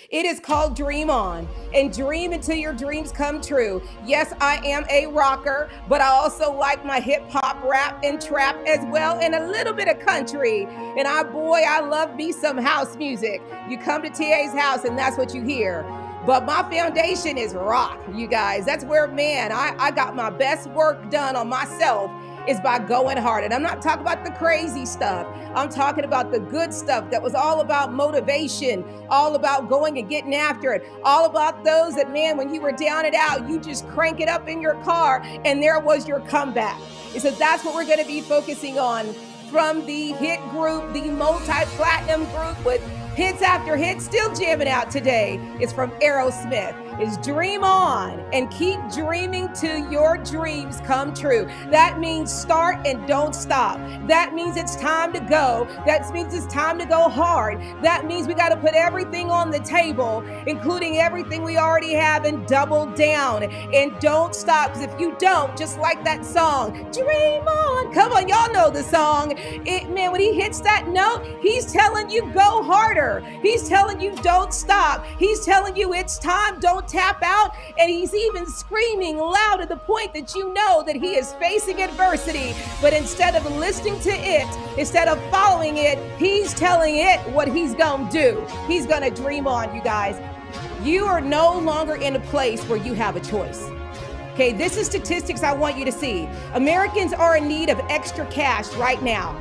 It is called Dream On, and dream until your dreams come true. Yes, I am a rocker, but I also like my hip hop, rap, and trap as well, and a little bit of country. And I love me some house music. You come to TA's house, and that's what you hear. But my foundation is rock, you guys. That's where, man, I got my best work done on myself is by going hard. And I'm not talking about the crazy stuff. I'm talking about the good stuff that was all about motivation, all about going and getting after it, all about those that, man, when you were down and out, you just crank it up in your car and there was your comeback. And so that's what we're going to be focusing on from the hit group, the multi-platinum group with hits after hits, still jamming out today. It's from Aerosmith. Is Dream On and keep dreaming till your dreams come true. That means start and don't stop. That means it's time to go. That means it's time to go hard. That means we got to put everything on the table, including everything we already have, and double down and don't stop. Because if you don't, just like that song, Dream On. Come on, y'all know the song. Man, when he hits that note, he's telling you go harder. He's telling you don't stop. He's telling you it's time, don't tap out, and he's even screaming loud to the point that you know that he is facing adversity. But instead of listening to it, instead of following it, he's telling it what he's gonna do. He's gonna dream on, you guys. You are no longer in a place where you have a choice. Okay, this is statistics I want you to see. Americans are in need of extra cash right now,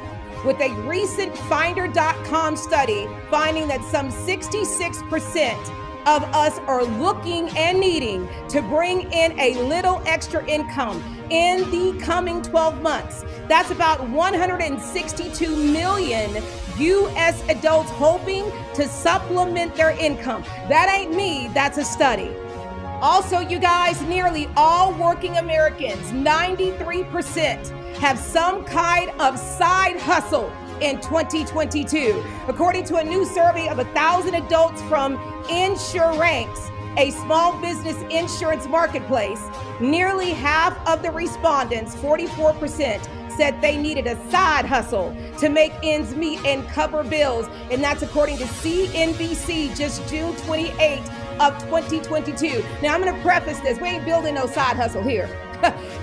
with a recent Finder.com study finding that some 66% of us are looking and needing to bring in a little extra income in the coming 12 months. That's about 162 million U.S. adults hoping to supplement their income. That ain't me, that's a study. Also, you guys, nearly all working Americans, 93%, have some kind of side hustle in 2022. According to a new survey of 1,000 adults from InsureRanks, a small business insurance marketplace, nearly half of the respondents, 44%, said they needed a side hustle to make ends meet and cover bills. And that's according to CNBC, just June 28th of 2022. Now, I'm going to preface this. We ain't building no side hustle here.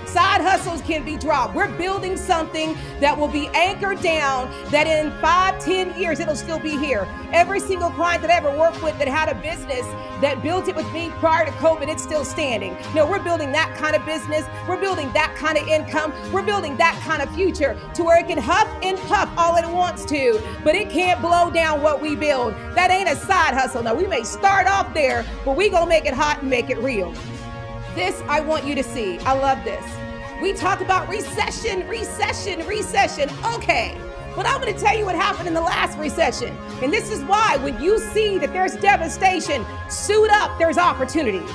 Side hustles can be dropped. We're building something that will be anchored down, that in 5-10 years, it'll still be here. Every single client that I ever worked with that had a business that built it with me prior to COVID, it's still standing. No, we're building that kind of business. We're building that kind of income. We're building that kind of future to where it can huff and puff all it wants to, but it can't blow down what we build. That ain't a side hustle. Now, we may start off there, but we gonna make it hot and make it real. This I want you to see. I love this. We talk about recession. Okay, but I'm going to tell you what happened in the last recession. And this is why when you see that there's devastation, suit up, there's opportunities.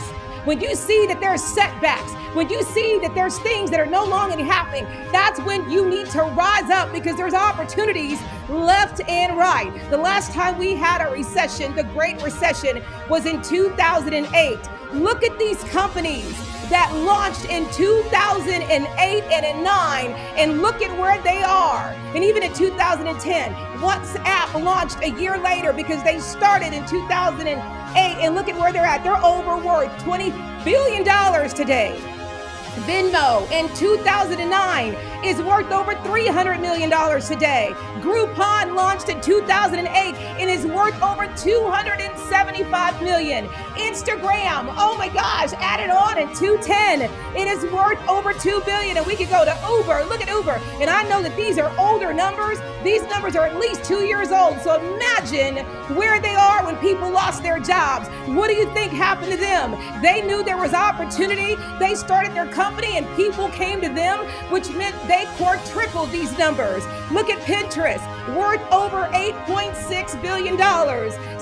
When you see that there's setbacks, when you see that there's things that are no longer happening, that's when you need to rise up, because there's opportunities left and right. The last time we had a recession, the Great Recession, was in 2008. Look at these companies that launched in 2008 and in 9, and look at where they are. And even in 2010, WhatsApp launched a year later because they started in 2008, and look at where they're at. They're over worth $20 billion today. Venmo in 2009 is worth over $300 million today. Groupon launched in 2008 and is worth over $275 million. Instagram, oh my gosh, added on in 2010. It is worth over $2 billion. And we could go to Uber. Look at Uber. And I know that these are older numbers. These numbers are at least 2 years old. So imagine where they are when people lost their jobs. What do you think happened to them? They knew there was opportunity. They started their company and people came to them, which meant they quadrupled these numbers. Look at Pinterest, worth over $8.6 billion.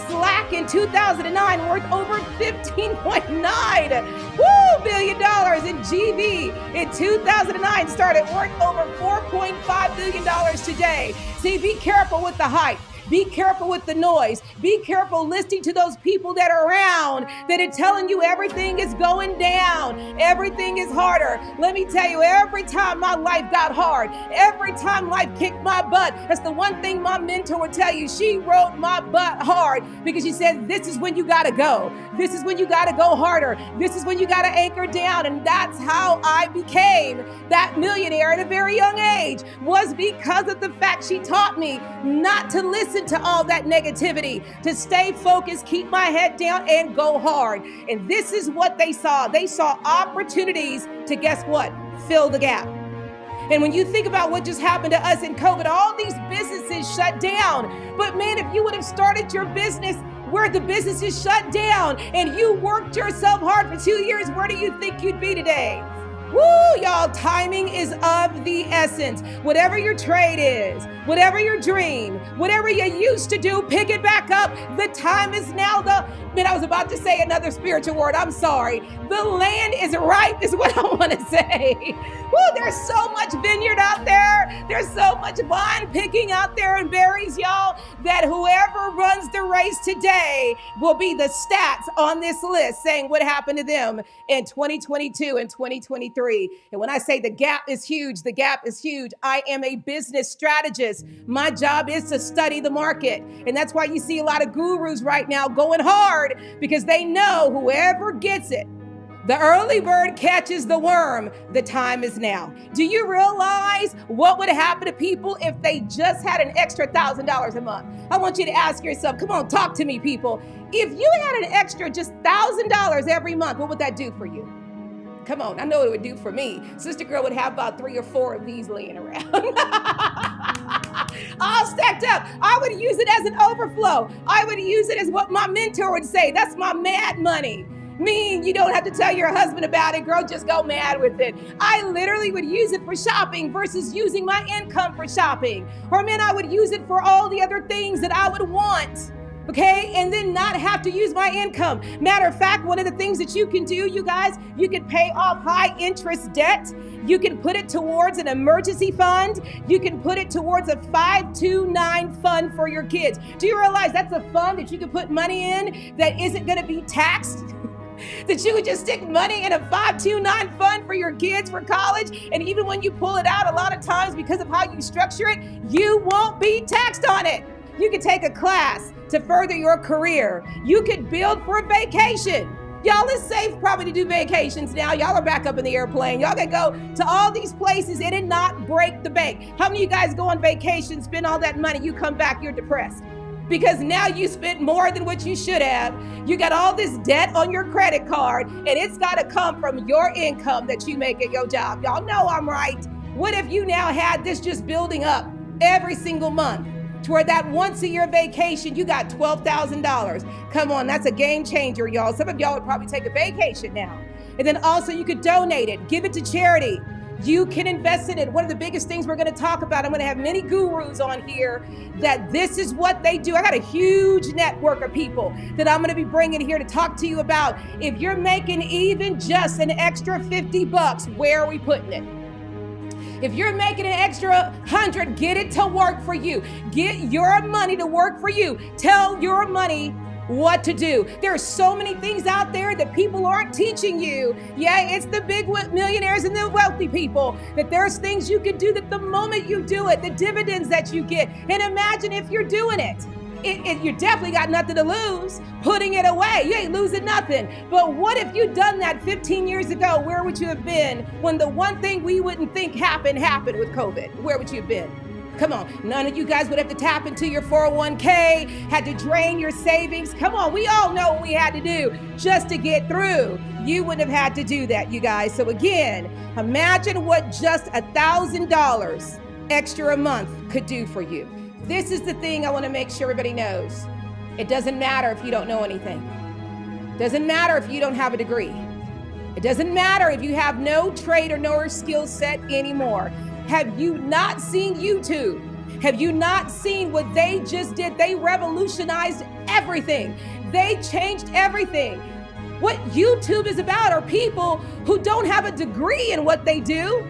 Slack in 2009 worth over $15.9 billion. And GV in 2009 started worth over $4.5 billion today. See, be careful with the hype. Be careful with the noise. Be careful listening to those people that are around that are telling you everything is going down. Everything is harder. Let me tell you, every time my life got hard, every time life kicked my butt, that's the one thing my mentor would tell you. She rode my butt hard because she said, this is when you got to go. This is when you got to go harder. This is when you got to anchor down. And that's how I became that millionaire at a very young age, was because of the fact she taught me not to listen to all that negativity, to stay focused, keep my head down, and go hard. And this is what they saw. They saw opportunities to, guess what? Fill the gap. And when you think about what just happened to us in COVID, all these businesses shut down. But man, if you would have started your business where the business is shut down and you worked yourself hard for 2 years, where do you think you'd be today? Woo, y'all, timing is of the essence. Whatever your trade is, whatever your dream, whatever you used to do, pick it back up. The time is now. I was about to say another spiritual word. I'm sorry. The land is ripe is what I want to say. Woo, there's so much vineyard out there. There's so much vine picking out there and berries, y'all, that whoever runs the race today will be the stats on this list saying what happened to them in 2022 and 2023. And when I say the gap is huge, the gap is huge. I am a business strategist. My job is to study the market. And that's why you see a lot of gurus right now going hard, because they know whoever gets it, the early bird catches the worm. The time is now. Do you realize what would happen to people if they just had an extra $1,000 a month? I want you to ask yourself, come on, talk to me, people. If you had an extra just $1,000 every month, what would that do for you? Come on, I know what it would do for me. Sister Girl would have about 3 or 4 of these laying around. All stacked up. I would use it as an overflow. I would use it as what my mentor would say. That's my mad money. Meaning you don't have to tell your husband about it, girl, just go mad with it. I literally would use it for shopping versus using my income for shopping. Or man, I would use it for all the other things that I would want. Okay, and then not have to use my income. Matter of fact, one of the things that you can do, you guys, you can pay off high interest debt. You can put it towards an emergency fund. You can put it towards a 529 fund for your kids. Do you realize that's a fund that you can put money in that isn't going to be taxed? That you would just stick money in a 529 fund for your kids for college. And even when you pull it out, a lot of times because of how you structure it, you won't be taxed on it. You could take a class to further your career. You could build for a vacation. Y'all, it's safe probably to do vacations now. Y'all are back up in the airplane. Y'all can go to all these places and it not break the bank. How many of you guys go on vacation, spend all that money, you come back, you're depressed? Because now you spent more than what you should have. You got all this debt on your credit card, and it's got to come from your income that you make at your job. Y'all know I'm right. What if you now had this just building up every single month to where that once a year vacation, you got $12,000. Come on, that's a game changer, y'all. Some of y'all would probably take a vacation now. And then also you could donate it, give it to charity. You can invest in it. One of the biggest things we're going to talk about, I'm going to have many gurus on here, that this is what they do. I got a huge network of people that I'm going to be bringing here to talk to you about. If you're making even just an extra $50, where are we putting it? If you're making an extra 100, get it to work for you. Get your money to work for you. Tell your money what to do. There are so many things out there that people aren't teaching you. Yeah, it's the big millionaires and the wealthy people, that there's things you can do that the moment you do it, the dividends that you get. And imagine if you're doing it. You definitely got nothing to lose putting it away. You ain't losing nothing. But what if you'd done that 15 years ago? Where would you have been when the one thing we wouldn't think happened with COVID? Where would you have been? Come on, none of you guys would have to tap into your 401k, had to drain your savings. Come on, we all know what we had to do just to get through. You wouldn't have had to do that, you guys. So again, imagine what just $1,000 extra a month could do for you. This is the thing I want to make sure everybody knows. It doesn't matter if you don't know anything. It doesn't matter if you don't have a degree. It doesn't matter if you have no trade or no skill set anymore. Have you not seen YouTube? Have you not seen what they just did? They revolutionized everything. They changed everything. What YouTube is about are people who don't have a degree in what they do.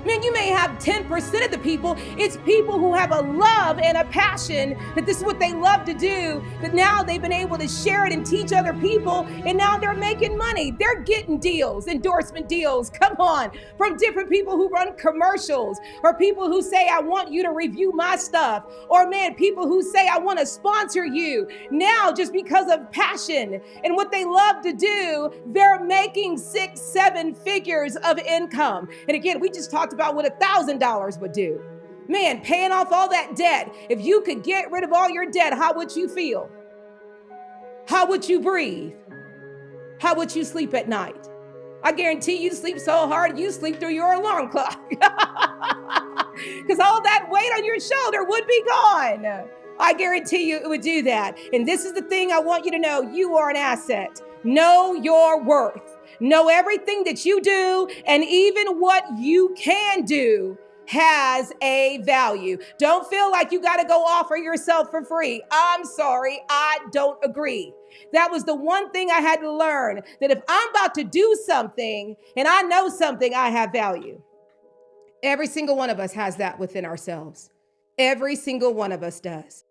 Man, you may have 10% of the people. It's people who have a love and a passion that this is what they love to do, that now they've been able to share it and teach other people, and now they're making money. They're getting deals, endorsement deals, come on, from different people who run commercials, or people who say, I want you to review my stuff, or man, people who say, I want to sponsor you. Now, just because of passion and what they love to do, they're making 6, 7 figures of income. And again, we just talked about what $1,000 would do. Man, paying off all that debt. If you could get rid of all your debt, how would you feel? How would you breathe? How would you sleep at night? I guarantee you sleep so hard, you sleep through your alarm clock. Because all that weight on your shoulder would be gone. I guarantee you it would do that. And this is the thing I want you to know. You are an asset. Know your worth. Know everything that you do, and even what you can do has a value. Don't feel like you got to go offer yourself for free. I'm sorry, I don't agree. That was the one thing I had to learn, that if I'm about to do something and I know something, I have value. Every single one of us has that within ourselves. Every single one of us does.